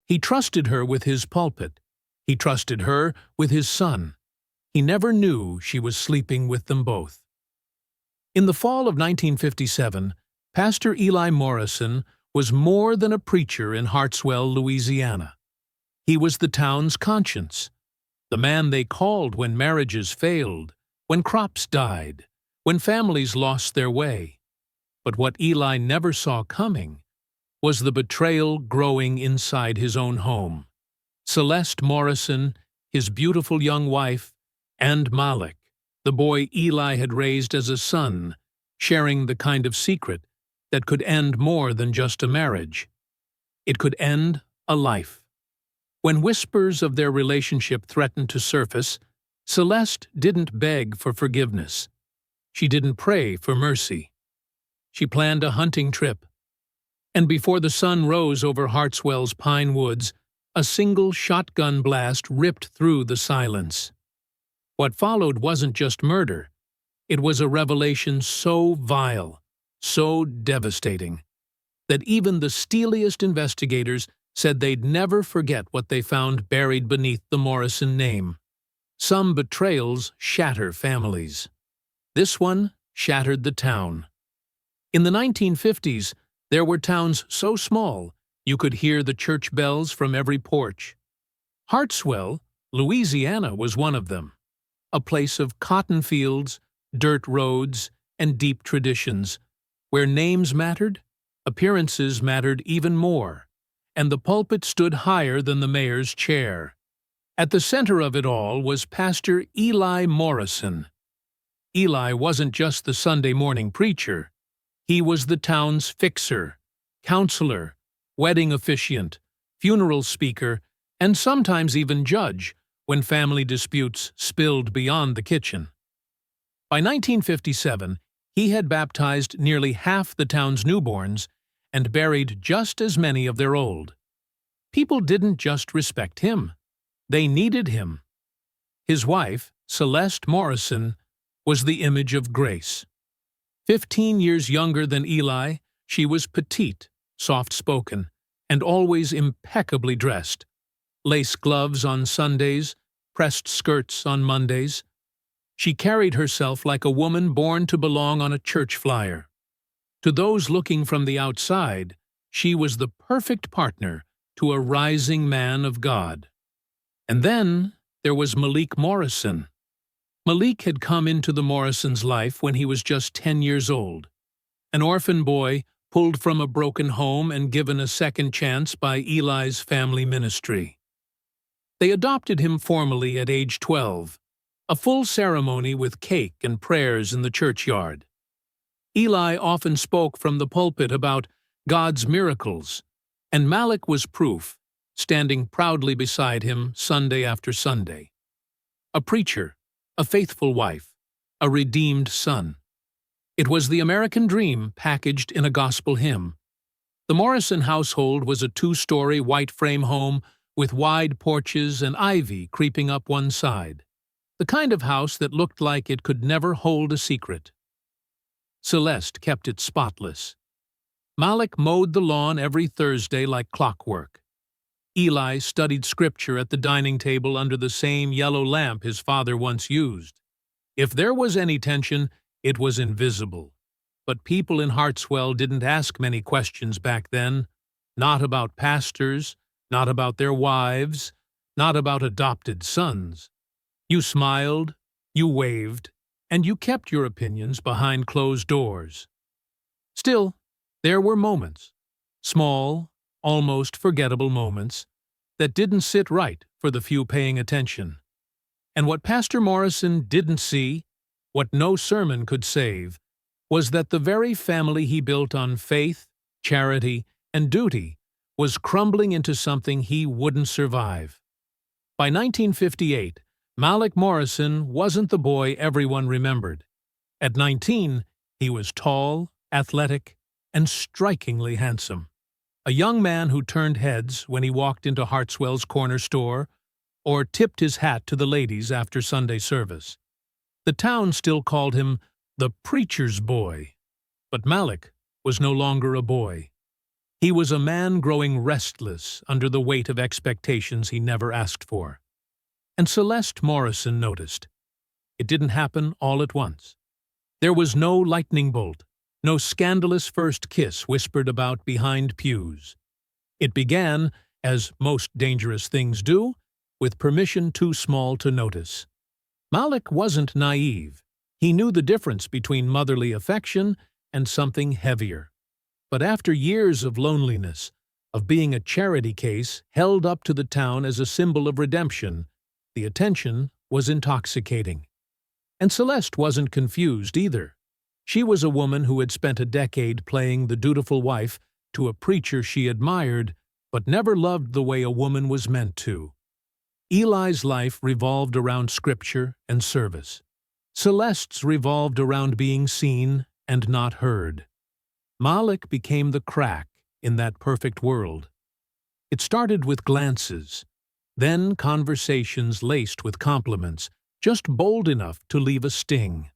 He trusted her with his pulpit. He trusted her with his son. He never knew she was sleeping with them both. In the fall of 1957, Pastor Eli Morrison was more than a preacher in Hartwell, Louisiana. He was the town's conscience, the man they called when marriages failed, when crops died, when families lost their way. But what Eli never saw coming was the betrayal growing inside his own home. Celeste Morrison, his beautiful young wife, and Malik, the boy Eli had raised as a son, sharing the kind of secret that could end more than just a marriage. It could end a life. When whispers of their relationship threatened to surface, Celeste didn't beg for forgiveness. She didn't pray for mercy. She planned a hunting trip. And before the sun rose over Hartwell's pine woods, a single shotgun blast ripped through the silence. What followed wasn't just murder. It was a revelation so vile, so devastating, that even the steeliest investigators said they'd never forget what they found buried beneath the Morrison name. Some betrayals shatter families. This one shattered the town. In the 1950s, there were towns so small you could hear the church bells from every porch. Hartwell, Louisiana, was one of them. A place of cotton fields, dirt roads, and deep traditions, where names mattered, appearances mattered even more, and the pulpit stood higher than the mayor's chair. At the center of it all was Pastor Eli Morrison. Eli wasn't just the Sunday morning preacher. He was the town's fixer, counselor, wedding officiant, funeral speaker, and sometimes even judge when family disputes spilled beyond the kitchen. By 1957, he had baptized nearly half the town's newborns and buried just as many of their old. People didn't just respect him. They needed him. His wife, Celeste Morrison, was the image of grace. 15 years younger than Eli, she was petite, soft-spoken, and always impeccably dressed. Lace gloves on Sundays, pressed skirts on Mondays. She carried herself like a woman born to belong on a church flyer. To those looking from the outside, she was the perfect partner to a rising man of God. And then there was Malik Morrison. Malik had come into the Morrisons' life when he was just 10 years old. An orphan boy pulled from a broken home and given a second chance by Eli's family ministry. They adopted him formally at age 12, a full ceremony with cake and prayers in the churchyard. Eli often spoke from the pulpit about God's miracles, and Malik was proof, standing proudly beside him Sunday after Sunday. A preacher, a faithful wife, a redeemed son. It was the American dream packaged in a gospel hymn. The Morrison household was a 2-story white frame home with wide porches and ivy creeping up one side. The kind of house that looked like it could never hold a secret. Celeste kept it spotless. Malik mowed the lawn every Thursday like clockwork. Eli studied scripture at the dining table under the same yellow lamp his father once used. If there was any tension, it was invisible. But people in Hartwell didn't ask many questions back then. Not about pastors, not about their wives, not about adopted sons. You smiled, you waved, and you kept your opinions behind closed doors. Still, there were moments, small, almost forgettable moments, that didn't sit right for the few paying attention. And what Pastor Morrison didn't see, what no sermon could save, was that the very family he built on faith, charity, and duty was crumbling into something he wouldn't survive. By 1958, Malik Morrison wasn't the boy everyone remembered. At 19, he was tall, athletic, and strikingly handsome. A young man who turned heads when he walked into Hartwell's corner store or tipped his hat to the ladies after Sunday service. The town still called him the preacher's boy, but Malik was no longer a boy. He was a man growing restless under the weight of expectations he never asked for. And Celeste Morrison noticed. It didn't happen all at once. There was no lightning bolt, no scandalous first kiss whispered about behind pews. It began, as most dangerous things do, with permission too small to notice. Malik wasn't naive. He knew the difference between motherly affection and something heavier. But after years of loneliness, of being a charity case held up to the town as a symbol of redemption, the attention was intoxicating. And Celeste wasn't confused either. She was a woman who had spent a decade playing the dutiful wife to a preacher she admired, but never loved the way a woman was meant to. Eli's life revolved around scripture and service. Celeste's revolved around being seen and not heard. Malik became the crack in that perfect world. It started with glances, then conversations laced with compliments, just bold enough to leave a sting.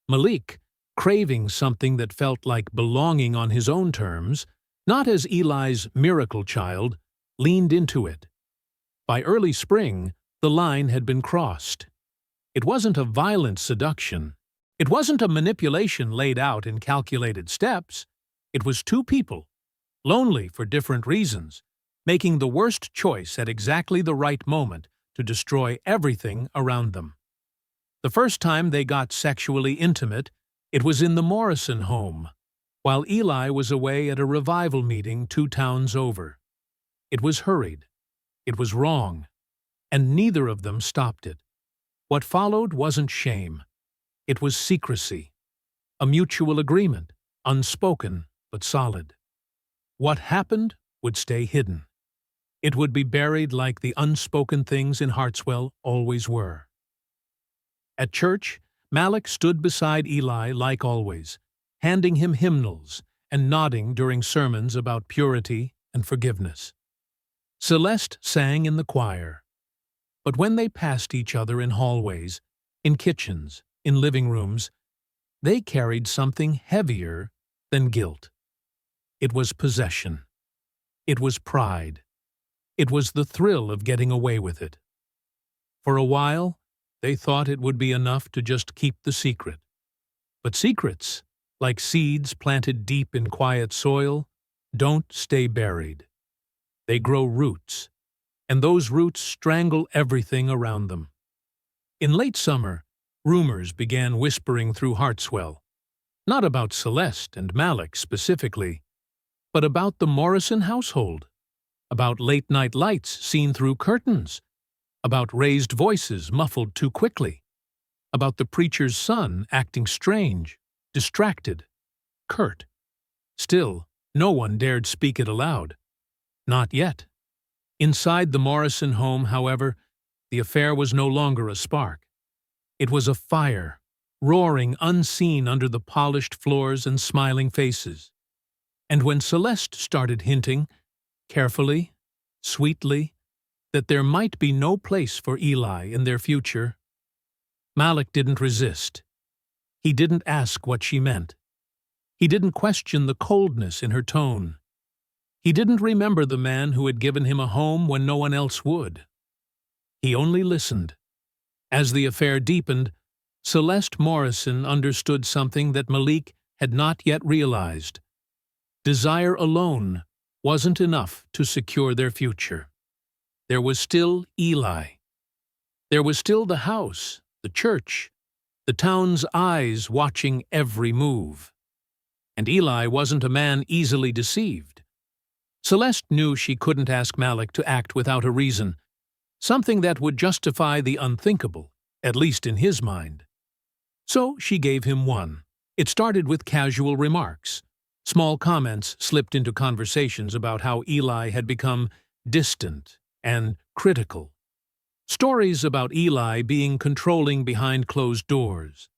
Malik, craving something that felt like belonging on his own terms, not as Eli's miracle child, leaned into it. By early spring, the line had been crossed. It wasn't a violent seduction. It wasn't a manipulation laid out in calculated steps. It was two people, lonely for different reasons, making the worst choice at exactly the right moment to destroy everything around them. The first time they got sexually intimate, it was in the Morrison home, while Eli was away at a revival meeting 2 towns over. It was hurried. It was wrong. And neither of them stopped it. What followed wasn't shame. It was secrecy. A mutual agreement, unspoken but solid. What happened would stay hidden. It would be buried like the unspoken things in Hartwell always were. At church, Malik stood beside Eli like always, handing him hymnals and nodding during sermons about purity and forgiveness. Celeste sang in the choir. But when they passed each other in hallways, in kitchens, in living rooms, they carried something heavier than guilt. It was possession. It was pride. It was the thrill of getting away with it. For a while, they thought it would be enough to just keep the secret. But secrets, like seeds planted deep in quiet soil, don't stay buried. They grow roots, and those roots strangle everything around them. In late summer, rumors began whispering through Hartwell, not about Celeste and Malik specifically, but about the Morrison household, about late-night lights seen through curtains, about raised voices muffled too quickly, about the preacher's son acting strange, distracted, curt. Still, no one dared speak it aloud. Not yet. Inside the Morrison home, however, the affair was no longer a spark. It was a fire, roaring unseen under the polished floors and smiling faces. And when Celeste started hinting, carefully, sweetly, that there might be no place for Eli in their future, Malik didn't resist. He didn't ask what she meant. He didn't question the coldness in her tone. He didn't remember the man who had given him a home when no one else would. He only listened. As the affair deepened, Celeste Morrison understood something that Malik had not yet realized. Desire alone wasn't enough to secure their future. There was still Eli. There was still the house, the church, the town's eyes watching every move. And Eli wasn't a man easily deceived. Celeste knew she couldn't ask Malik to act without a reason, something that would justify the unthinkable, at least in his mind. So she gave him one. It started with casual remarks. Small comments slipped into conversations about how Eli had become distant and critical. Stories about Eli being controlling behind closed doors.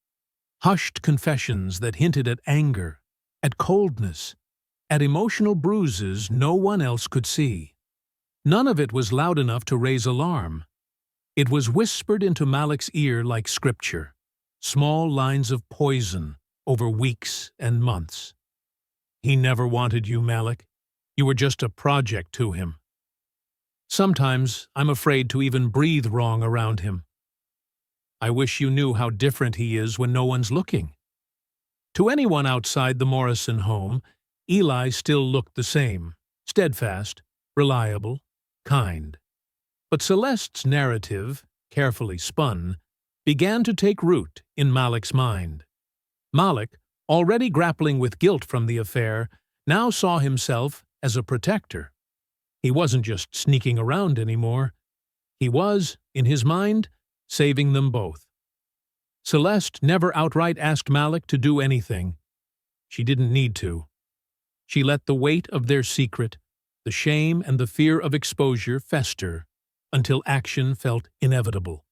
Hushed confessions that hinted at anger, at coldness, at emotional bruises no one else could see. None of it was loud enough to raise alarm. It was whispered into Malik's ear like scripture, small lines of poison over weeks and months. He never wanted you, Malik. You were just a project to him. Sometimes I'm afraid to even breathe wrong around him. I wish you knew how different he is when no one's looking." To anyone outside the Morrison home, Eli still looked the same, steadfast, reliable, kind. But Celeste's narrative, carefully spun, began to take root in Malik's mind. Malik, already grappling with guilt from the affair, now saw himself as a protector. He wasn't just sneaking around anymore. He was, in his mind, saving them both. Celeste never outright asked Malik to do anything. She didn't need to. She let the weight of their secret, the shame and the fear of exposure fester until action felt inevitable.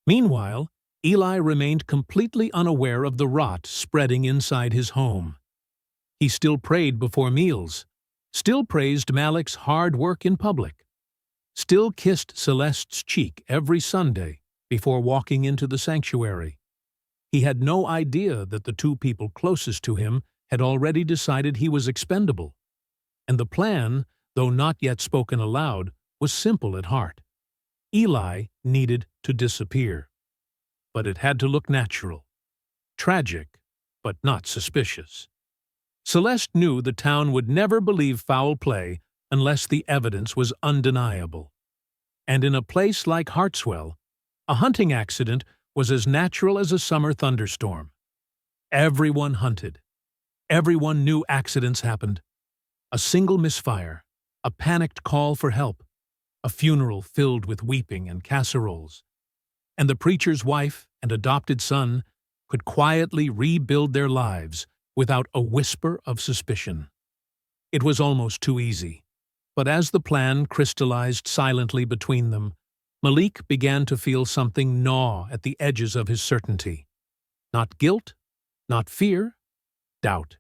Meanwhile, Eli remained completely unaware of the rot spreading inside his home. He still prayed before meals, still praised Malik's hard work in public, still kissed Celeste's cheek every Sunday before walking into the sanctuary. He had no idea that the two people closest to him had already decided he was expendable, and the plan, though not yet spoken aloud, was simple at heart. Eli needed to disappear. But it had to look natural. Tragic, but not suspicious. Celeste knew the town would never believe foul play unless the evidence was undeniable. And in a place like Hartwell, a hunting accident was as natural as a summer thunderstorm. Everyone hunted. Everyone knew accidents happened. A single misfire, a panicked call for help, a funeral filled with weeping and casseroles, and the preacher's wife and adopted son could quietly rebuild their lives without a whisper of suspicion. It was almost too easy, but as the plan crystallized silently between them, Malik began to feel something gnaw at the edges of his certainty. Not guilt, not fear, doubt.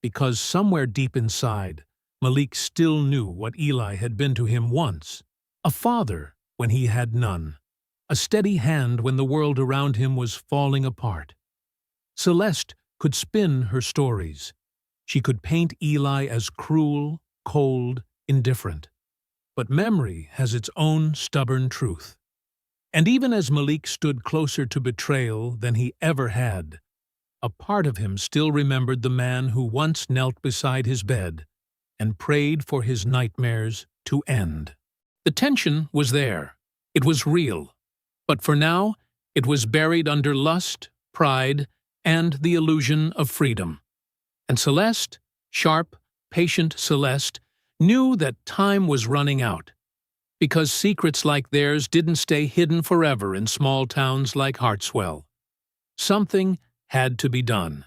Because somewhere deep inside, Malik still knew what Eli had been to him once, a father when he had none, a steady hand when the world around him was falling apart. Celeste could spin her stories. She could paint Eli as cruel, cold, indifferent. But memory has its own stubborn truth. And even as Malik stood closer to betrayal than he ever had, a part of him still remembered the man who once knelt beside his bed and prayed for his nightmares to end. The tension was there. It was real. But for now, it was buried under lust, pride, and the illusion of freedom. And Celeste, sharp, patient Celeste, knew that time was running out, because secrets like theirs didn't stay hidden forever in small towns like Hartwell. Something had to be done.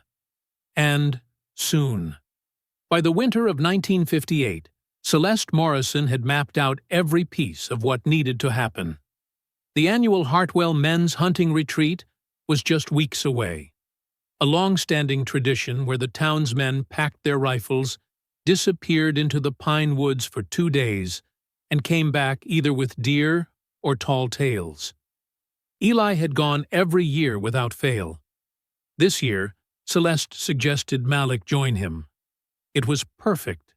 And soon. By the winter of 1958, Celeste Morrison had mapped out every piece of what needed to happen. The annual Hartwell Men's Hunting Retreat was just weeks away. A long-standing tradition where the townsmen packed their rifles, disappeared into the pine woods for 2 days, and came back either with deer or tall tales. Eli had gone every year without fail. This year, Celeste suggested Malik join him. It was perfect.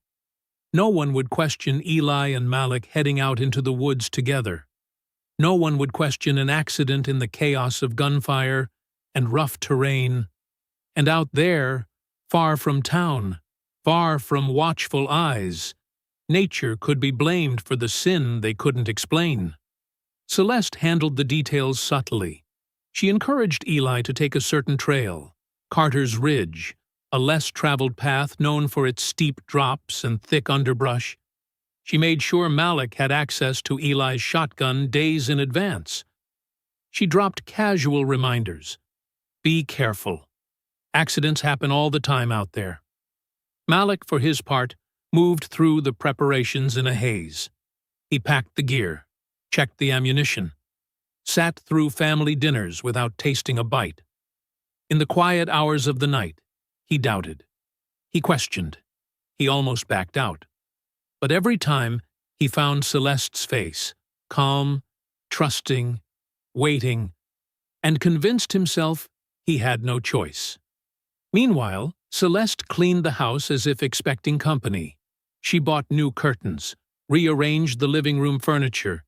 No one would question Eli and Malik heading out into the woods together. No one would question an accident in the chaos of gunfire and rough terrain. And out there, far from town, far from watchful eyes, nature could be blamed for the sin they couldn't explain. Celeste handled the details subtly. She encouraged Eli to take a certain trail, Carter's Ridge, a less-traveled path known for its steep drops and thick underbrush. She made sure Malik had access to Eli's shotgun days in advance. She dropped casual reminders. Be careful. Accidents happen all the time out there. Malik, for his part, moved through the preparations in a haze. He packed the gear, checked the ammunition, sat through family dinners without tasting a bite. In the quiet hours of the night, he doubted. He questioned. He almost backed out. But every time, he found Celeste's face, calm, trusting, waiting, and convinced himself he had no choice. Meanwhile, Celeste cleaned the house as if expecting company. She bought new curtains, rearranged the living room furniture,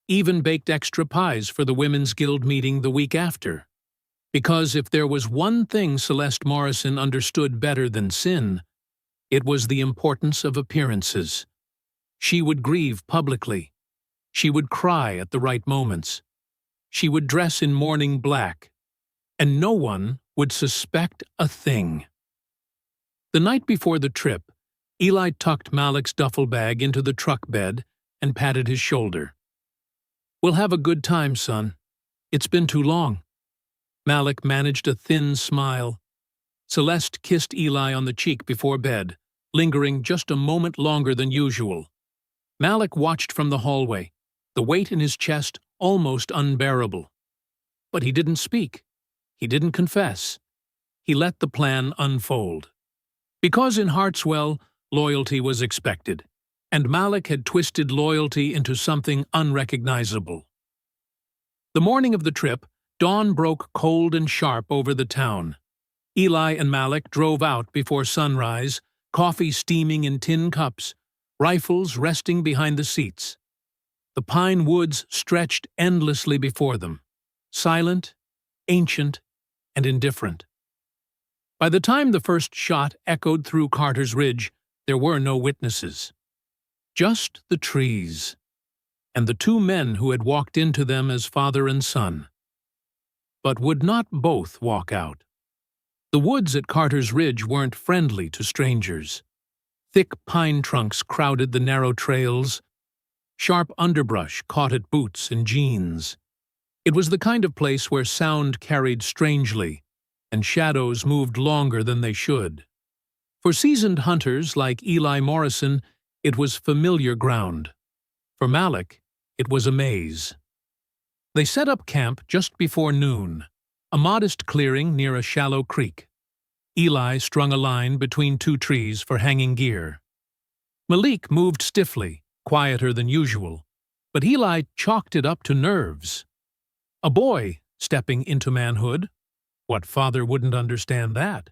even baked extra pies for the Women's Guild meeting the week after. Because if there was one thing Celeste Morrison understood better than sin, it was the importance of appearances. She would grieve publicly. She would cry at the right moments. She would dress in mourning black, and no one would suspect a thing. The night before the trip, Eli tucked Malik's duffel bag into the truck bed and patted his shoulder. "We'll have a good time, son. It's been too long." Malik managed a thin smile. Celeste kissed Eli on the cheek before bed, lingering just a moment longer than usual. Malik watched from the hallway, the weight in his chest almost unbearable. But he didn't speak. He didn't confess. He let the plan unfold. Because in Hartwell, loyalty was expected, and Malik had twisted loyalty into something unrecognizable. The morning of the trip, dawn broke cold and sharp over the town. Eli and Malik drove out before sunrise, coffee steaming in tin cups, rifles resting behind the seats. The pine woods stretched endlessly before them, silent, ancient, and indifferent. By the time the first shot echoed through Carter's Ridge, there were no witnesses. Just the trees, and the two men who had walked into them as father and son. But would not both walk out? The woods at Carter's Ridge weren't friendly to strangers. Thick pine trunks crowded the narrow trails. Sharp underbrush caught at boots and jeans. It was the kind of place where sound carried strangely, and shadows moved longer than they should. For seasoned hunters like Eli Morrison, it was familiar ground. For Malik, it was a maze. They set up camp just before noon, a modest clearing near a shallow creek. Eli strung a line between two trees for hanging gear. Malik moved stiffly, quieter than usual, but Eli chalked it up to nerves. A boy stepping into manhood. What father wouldn't understand that?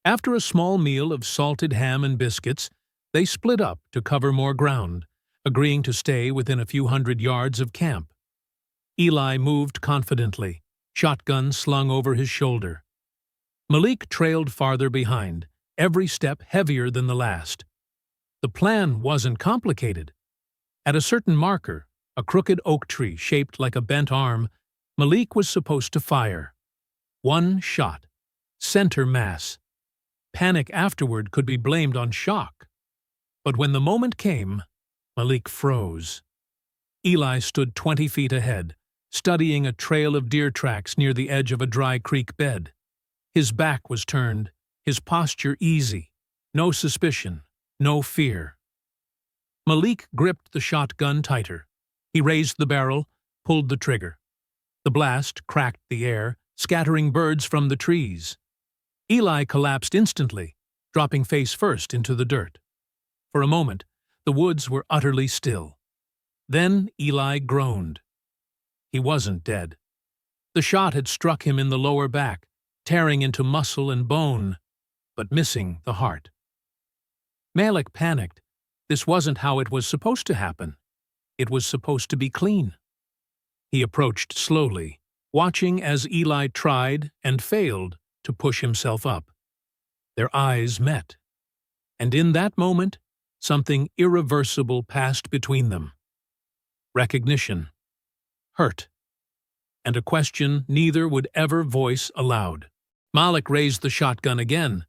After a small meal of salted ham and biscuits, they split up to cover more ground, agreeing to stay within a few hundred yards of camp. Eli moved confidently, shotgun slung over his shoulder. Malik trailed farther behind, every step heavier than the last. The plan wasn't complicated. At a certain marker, a crooked oak tree shaped like a bent arm, Malik was supposed to fire. One shot. Center mass. Panic afterward could be blamed on shock. But when the moment came, Malik froze. Eli stood 20 feet ahead, studying a trail of deer tracks near the edge of a dry creek bed. His back was turned, his posture easy, no suspicion, no fear. Malik gripped the shotgun tighter. He raised the barrel, pulled the trigger. The blast cracked the air, scattering birds from the trees. Eli collapsed instantly, dropping face first into the dirt. For a moment, the woods were utterly still. Then Eli groaned. He wasn't dead. The shot had struck him in the lower back, tearing into muscle and bone, but missing the heart. Malik panicked. This wasn't how it was supposed to happen. It was supposed to be clean. He approached slowly, watching as Eli tried and failed to push himself up. Their eyes met, and in that moment, something irreversible passed between them. Recognition, hurt, and a question neither would ever voice aloud. Malik raised the shotgun again.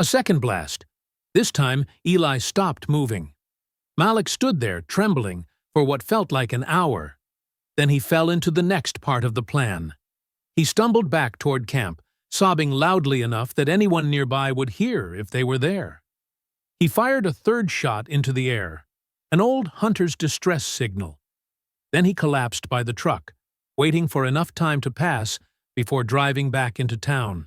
A second blast. This time, Eli stopped moving. Malik stood there, trembling, for what felt like an hour. Then he fell into the next part of the plan. He stumbled back toward camp, sobbing loudly enough that anyone nearby would hear if they were there. He fired a third shot into the air, an old hunter's distress signal. Then he collapsed by the truck, waiting for enough time to pass before driving back into town.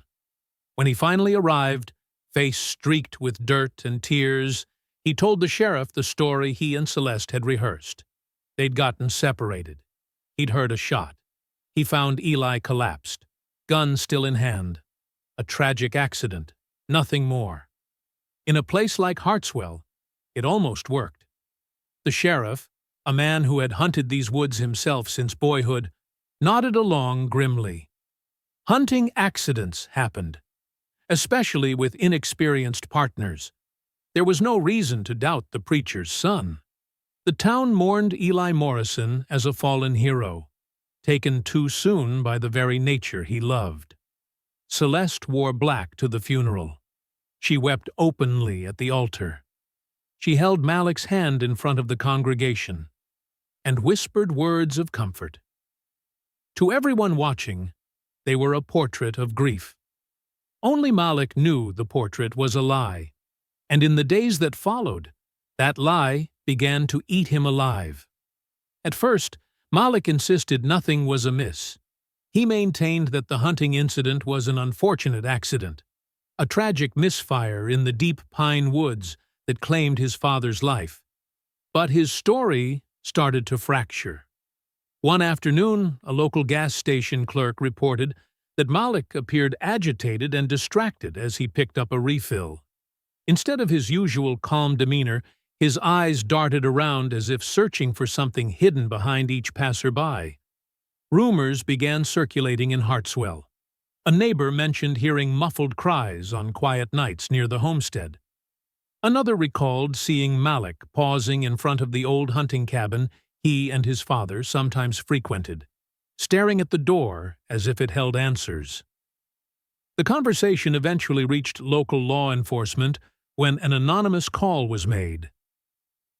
When he finally arrived, face streaked with dirt and tears, he told the sheriff the story he and Celeste had rehearsed. They'd gotten separated. He'd heard a shot. He found Eli collapsed, gun still in hand. A tragic accident, nothing more. In a place like Hartwell, It almost worked. The sheriff, a man who had hunted these woods himself since boyhood, nodded along grimly. Hunting accidents happened, especially with inexperienced partners. There was no reason to doubt the preacher's son. The town mourned Eli Morrison as a fallen hero, taken too soon by the very nature he loved. Celeste wore black to the funeral. She wept openly at the altar. She held Malik's hand in front of the congregation and whispered words of comfort. To everyone watching, they were a portrait of grief. Only Malik knew the portrait was a lie, and in the days that followed, that lie began to eat him alive. At first, Malik insisted nothing was amiss. He maintained that the hunting incident was an unfortunate accident, a tragic misfire in the deep pine woods that claimed his father's life. But his story started to fracture. One afternoon, a local gas station clerk reported that Malik appeared agitated and distracted as he picked up a refill. Instead of his usual calm demeanor, his eyes darted around as if searching for something hidden behind each passerby. Rumors began circulating in Hartwell. A neighbor mentioned hearing muffled cries on quiet nights near the homestead. Another recalled seeing Malik pausing in front of the old hunting cabin he and his father sometimes frequented, staring at the door as if it held answers. The conversation eventually reached local law enforcement when an anonymous call was made.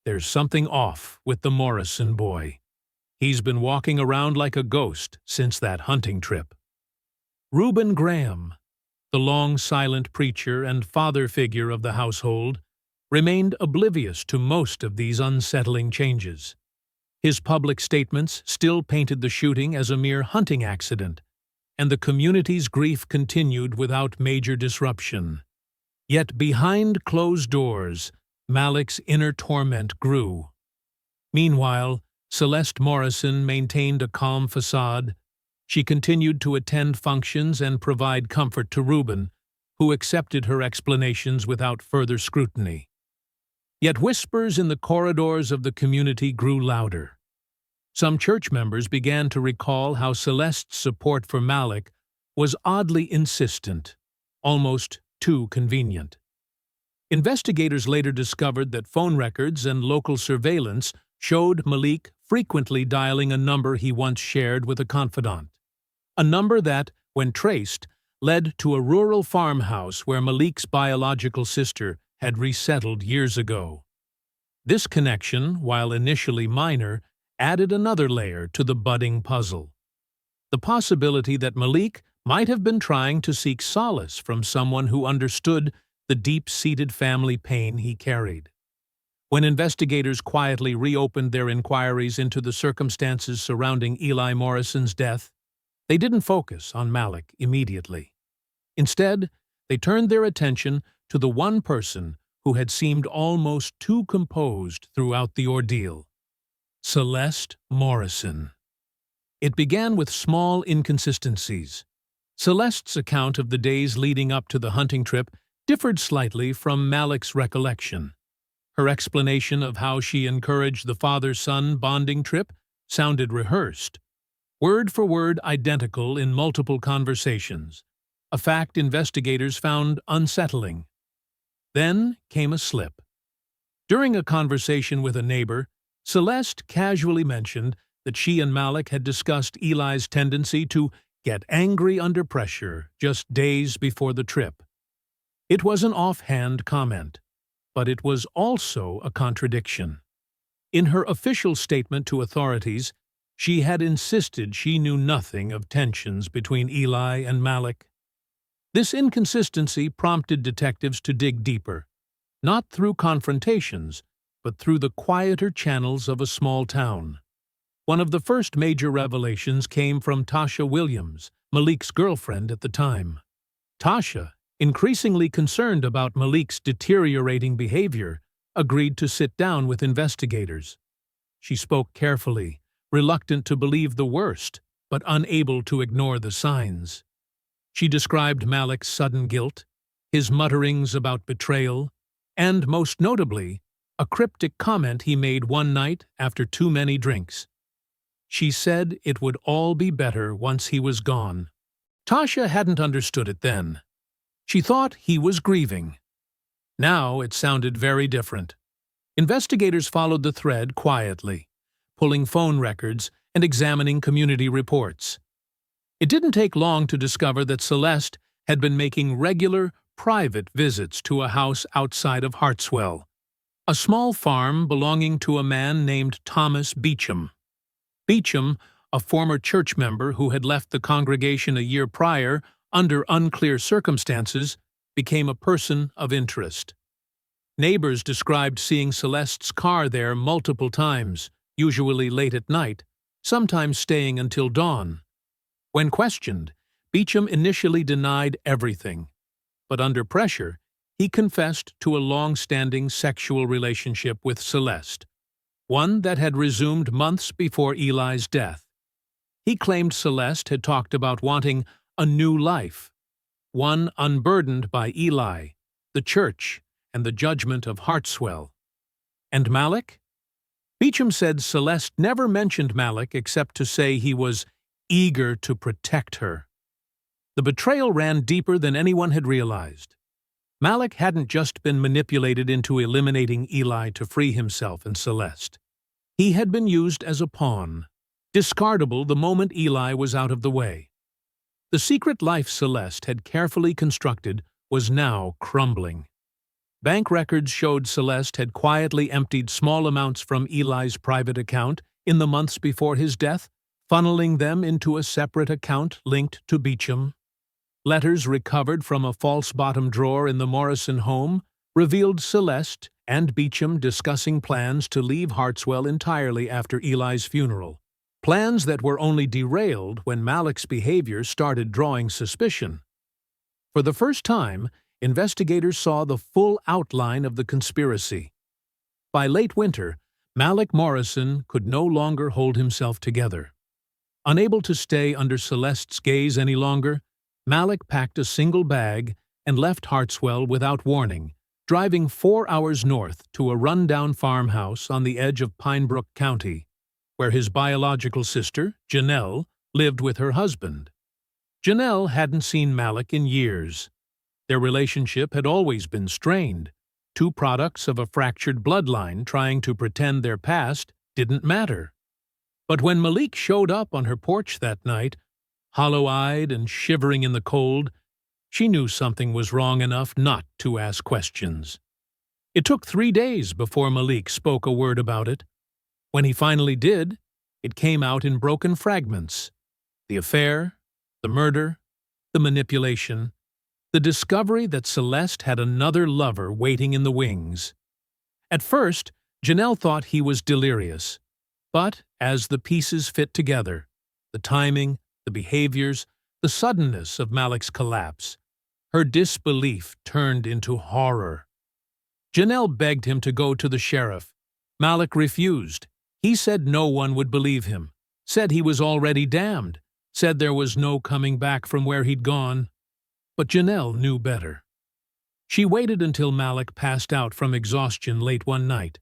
"There's something off with the Morrison boy. He's been walking around like a ghost since that hunting trip." Reuben Graham, the long silent preacher and father figure of the household, remained oblivious to most of these unsettling changes. His public statements still painted the shooting as a mere hunting accident, and the community's grief continued without major disruption. Yet behind closed doors, Malik's inner torment grew. Meanwhile, Celeste Morrison maintained a calm facade. She continued to attend functions and provide comfort to Reuben, who accepted her explanations without further scrutiny. Yet whispers in the corridors of the community grew louder. Some church members began to recall how Celeste's support for Malik was oddly insistent, almost too convenient. Investigators later discovered that phone records and local surveillance showed Malik frequently dialing a number he once shared with a confidant, a number that, when traced, led to a rural farmhouse where Malik's biological sister had resettled years ago. This connection, while initially minor, added another layer to the budding puzzle. The possibility that Malik might have been trying to seek solace from someone who understood the deep-seated family pain he carried. When investigators quietly reopened their inquiries into the circumstances surrounding Eli Morrison's death, they didn't focus on Malik immediately. Instead, they turned their attention to the one person who had seemed almost too composed throughout the ordeal: Celeste Morrison. It began with small inconsistencies. Celeste's account of the days leading up to the hunting trip differed slightly from Malik's recollection. Her explanation of how she encouraged the father-son bonding trip sounded rehearsed, word for word identical in multiple conversations, a fact investigators found unsettling. Then came a slip. During a conversation with a neighbor, Celeste casually mentioned that she and Malik had discussed Eli's tendency to get angry under pressure just days before the trip. It was an offhand comment, but it was also a contradiction. In her official statement to authorities, she had insisted she knew nothing of tensions between Eli and Malik. This inconsistency prompted detectives to dig deeper, not through confrontations, but through the quieter channels of a small town. One of the first major revelations came from Tasha Williams, Malik's girlfriend at the time. Tasha, increasingly concerned about Malik's deteriorating behavior, agreed to sit down with investigators. She spoke carefully, reluctant to believe the worst, but unable to ignore the signs. She described Malik's sudden guilt, his mutterings about betrayal, and, most notably, a cryptic comment he made one night after too many drinks. She said it would all be better once he was gone. Tasha hadn't understood it then. She thought he was grieving. Now it sounded very different. Investigators followed the thread quietly, pulling phone records and examining community reports. It didn't take long to discover that Celeste had been making regular, private visits to a house outside of Hartwell, a small farm belonging to a man named Thomas Beecham. Beecham, a former church member who had left the congregation a year prior under unclear circumstances, became a person of interest. Neighbors described seeing Celeste's car there multiple times, usually late at night, sometimes staying until dawn. When questioned, Beecham initially denied everything, but under pressure, he confessed to a long-standing sexual relationship with Celeste, one that had resumed months before Eli's death. He claimed Celeste had talked about wanting a new life, one unburdened by Eli, the church, and the judgment of Hartwell. And Malik? Beecham said Celeste never mentioned Malik except to say he was eager to protect her. The betrayal ran deeper than anyone had realized. Malik hadn't just been manipulated into eliminating Eli to free himself and Celeste. He had been used as a pawn, discardable the moment Eli was out of the way. The secret life Celeste had carefully constructed was now crumbling. Bank records showed Celeste had quietly emptied small amounts from Eli's private account in the months before his death, funneling them into a separate account linked to Beecham. Letters recovered from a false bottom drawer in the Morrison home revealed Celeste and Beecham discussing plans to leave Hartwell entirely after Eli's funeral, plans that were only derailed when Malik's behavior started drawing suspicion. For the first time, investigators saw the full outline of the conspiracy. By late winter, Malik Morrison could no longer hold himself together. Unable to stay under Celeste's gaze any longer, Malik packed a single bag and left Hartwell without warning, driving 4 hours north to a rundown farmhouse on the edge of Pinebrook County, where his biological sister, Janelle, lived with her husband. Janelle hadn't seen Malik in years. Their relationship had always been strained. Two products of a fractured bloodline trying to pretend their past didn't matter. But when Malik showed up on her porch that night, hollow-eyed and shivering in the cold, she knew something was wrong enough not to ask questions. It took 3 days before Malik spoke a word about it. When he finally did, it came out in broken fragments. The affair, the murder, the manipulation, the discovery that Celeste had another lover waiting in the wings. At first, Janelle thought he was delirious. But as the pieces fit together, the timing, the behaviors, the suddenness of Malik's collapse, her disbelief turned into horror. Janelle begged him to go to the sheriff. Malik refused. He said no one would believe him, said he was already damned, said there was no coming back from where he'd gone. But Janelle knew better. She waited until Malik passed out from exhaustion late one night.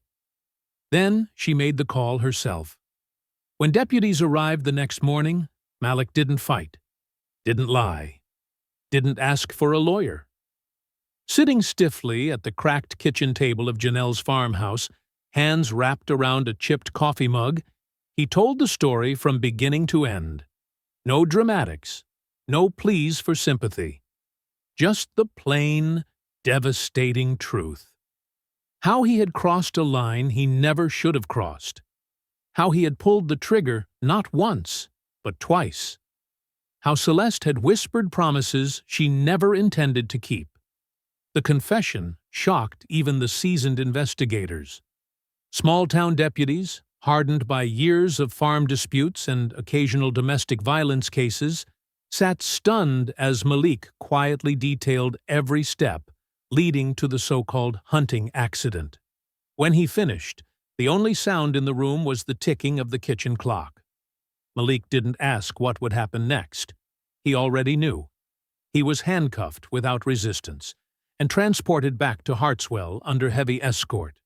Then she made the call herself. When deputies arrived the next morning, Malik didn't fight, didn't lie, didn't ask for a lawyer. Sitting stiffly at the cracked kitchen table of Janelle's farmhouse, hands wrapped around a chipped coffee mug, he told the story from beginning to end. No dramatics, no pleas for sympathy. Just the plain, devastating truth. How he had crossed a line he never should have crossed. How he had pulled the trigger not once, but twice. How Celeste had whispered promises she never intended to keep. The confession shocked even the seasoned investigators. Small-town deputies, hardened by years of farm disputes and occasional domestic violence cases, sat stunned as Malik quietly detailed every step leading to the so-called hunting accident. When he finished, the only sound in the room was the ticking of the kitchen clock. Malik didn't ask what would happen next. He already knew. He was handcuffed without resistance and transported back to Hartwell under heavy escort.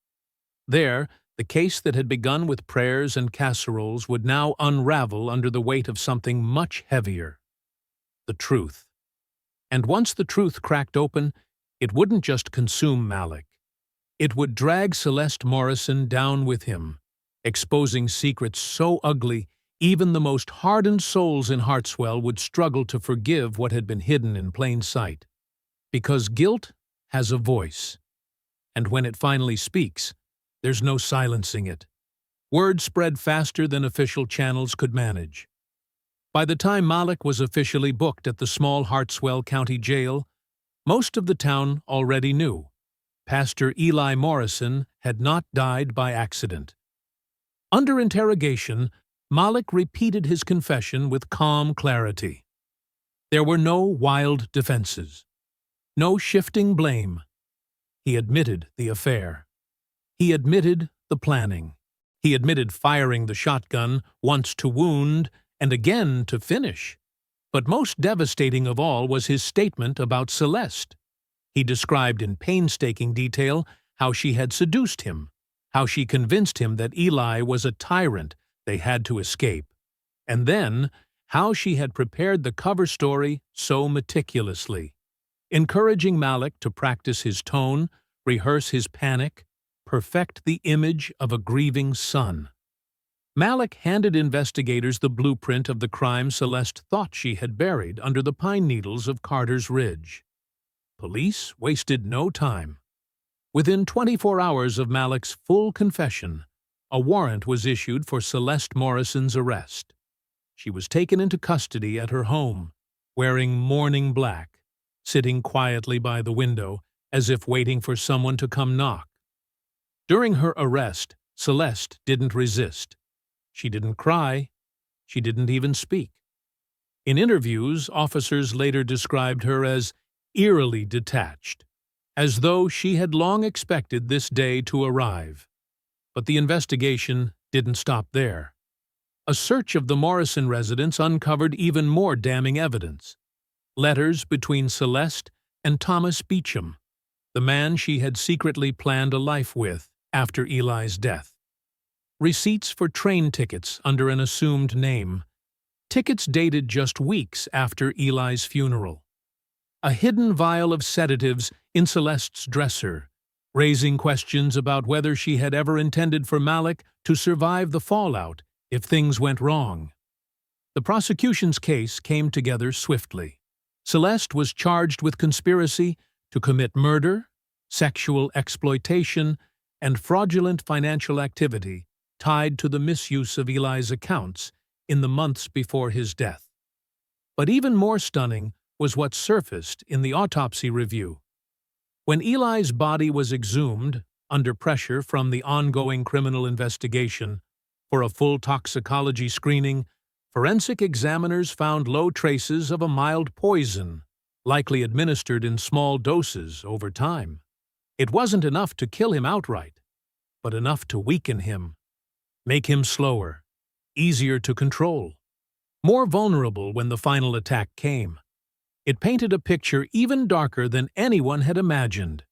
There, the case that had begun with prayers and casseroles would now unravel under the weight of something much heavier: the truth. And once the truth cracked open, it wouldn't just consume Malik. It would drag Celeste Morrison down with him, exposing secrets so ugly even the most hardened souls in Hartwell would struggle to forgive what had been hidden in plain sight. Because guilt has a voice, and when it finally speaks, there's no silencing it. Word spread faster than official channels could manage. By the time Malik was officially booked at the small Hartwell County Jail, most of the town already knew. Pastor Eli Morrison had not died by accident. Under interrogation, Malik repeated his confession with calm clarity. There were no wild defenses, no shifting blame. He admitted the affair. He admitted the planning. He admitted firing the shotgun, once to wound and again to finish. But most devastating of all was his statement about Celeste. He described in painstaking detail how she had seduced him, how she convinced him that Eli was a tyrant they had to escape, and then how she had prepared the cover story so meticulously, encouraging Malik to practice his tone, rehearse his panic, perfect the image of a grieving son. Malik handed investigators the blueprint of the crime Celeste thought she had buried under the pine needles of Carter's Ridge. Police wasted no time. Within 24 hours of Malik's full confession, a warrant was issued for Celeste Morrison's arrest. She was taken into custody at her home, wearing mourning black, sitting quietly by the window as if waiting for someone to come knock. During her arrest, Celeste didn't resist. She didn't cry. She didn't even speak. In interviews, officers later described her as eerily detached, as though she had long expected this day to arrive. But the investigation didn't stop there. A search of the Morrison residence uncovered even more damning evidence: letters between Celeste and Thomas Beecham, the man she had secretly planned a life with after Eli's death. Receipts for train tickets under an assumed name, tickets dated just weeks after Eli's funeral. A hidden vial of sedatives in Celeste's dresser, raising questions about whether she had ever intended for Malik to survive the fallout if things went wrong. The prosecution's case came together swiftly. Celeste was charged with conspiracy to commit murder, sexual exploitation, and fraudulent financial activity tied to the misuse of Eli's accounts in the months before his death. But even more stunning was what surfaced in the autopsy review. When Eli's body was exhumed, under pressure from the ongoing criminal investigation, for a full toxicology screening, forensic examiners found low traces of a mild poison, likely administered in small doses over time. It wasn't enough to kill him outright, but enough to weaken him, make him slower, easier to control, more vulnerable when the final attack came. It painted a picture even darker than anyone had imagined.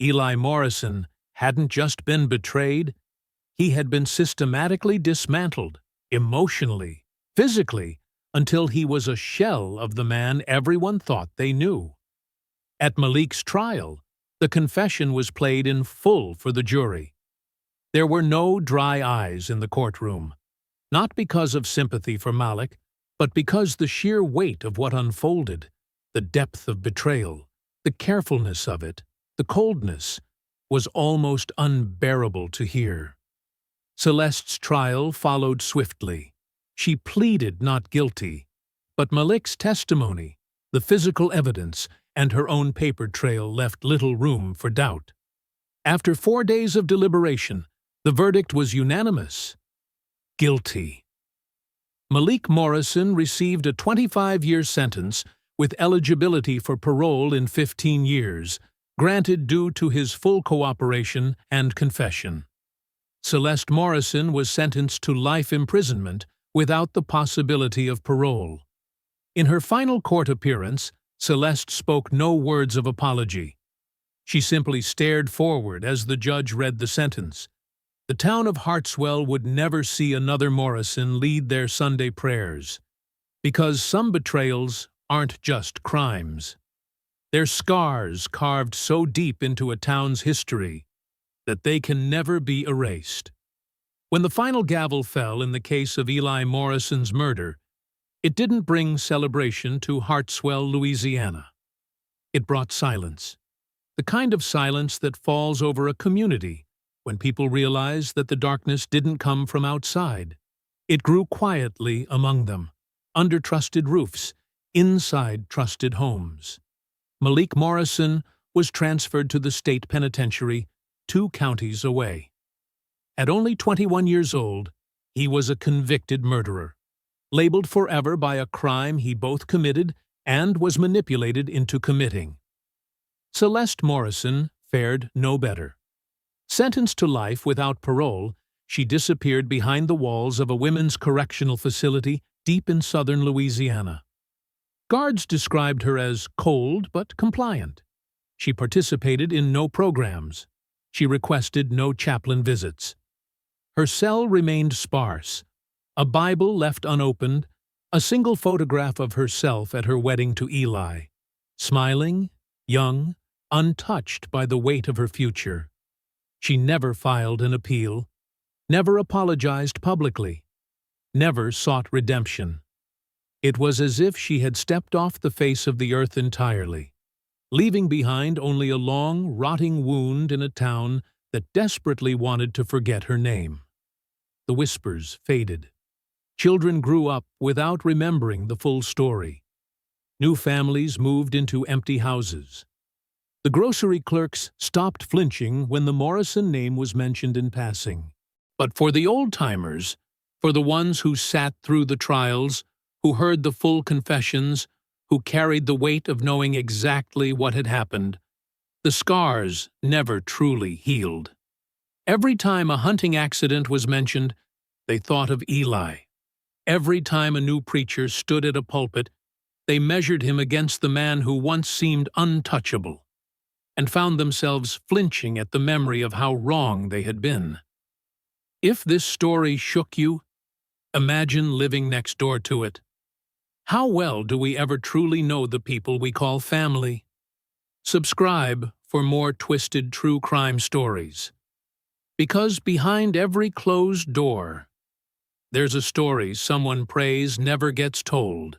Eli Morrison hadn't just been betrayed, he had been systematically dismantled, emotionally, physically, until he was a shell of the man everyone thought they knew. At Malik's trial, the confession was played in full for the jury. There were no dry eyes in the courtroom, not because of sympathy for Malik, but because the sheer weight of what unfolded, the depth of betrayal, the carefulness of it, the coldness, was almost unbearable to hear. Celeste's trial followed swiftly. She pleaded not guilty, but Malik's testimony, the physical evidence, and her own paper trail left little room for doubt. After 4 days of deliberation, the verdict was unanimous: guilty. Malik Morrison received a 25-year sentence with eligibility for parole in 15 years, granted due to his full cooperation and confession. Celeste Morrison was sentenced to life imprisonment without the possibility of parole. In her final court appearance, Celeste spoke no words of apology. She simply stared forward as the judge read the sentence. The town of Hartwell would never see another Morrison lead their Sunday prayers, because some betrayals aren't just crimes. They're scars carved so deep into a town's history that they can never be erased. When the final gavel fell in the case of Eli Morrison's murder, it didn't bring celebration to Hartwell, Louisiana. It brought silence. The kind of silence that falls over a community when people realize that the darkness didn't come from outside. It grew quietly among them, under trusted roofs, inside trusted homes. Malik Morrison was transferred to the state penitentiary 2 counties away. At only 21 years old, he was a convicted murderer, labeled forever by a crime he both committed and was manipulated into committing. Celeste Morrison fared no better. Sentenced to life without parole, she disappeared behind the walls of a women's correctional facility deep in southern Louisiana. Guards described her as cold but compliant. She participated in no programs. She requested no chaplain visits. Her cell remained sparse. A Bible left unopened, a single photograph of herself at her wedding to Eli, smiling, young, untouched by the weight of her future. She never filed an appeal, never apologized publicly, never sought redemption. It was as if she had stepped off the face of the earth entirely, leaving behind only a long, rotting wound in a town that desperately wanted to forget her name. The whispers faded. Children grew up without remembering the full story. New families moved into empty houses. The grocery clerks stopped flinching when the Morrison name was mentioned in passing. But for the old-timers, for the ones who sat through the trials, who heard the full confessions, who carried the weight of knowing exactly what had happened, the scars never truly healed. Every time a hunting accident was mentioned, they thought of Eli. Every time a new preacher stood at a pulpit, they measured him against the man who once seemed untouchable, and found themselves flinching at the memory of how wrong they had been. If this story shook you, imagine living next door to it. How well do we ever truly know the people we call family? Subscribe for more twisted true crime stories. Because behind every closed door, there's a story someone prays never gets told.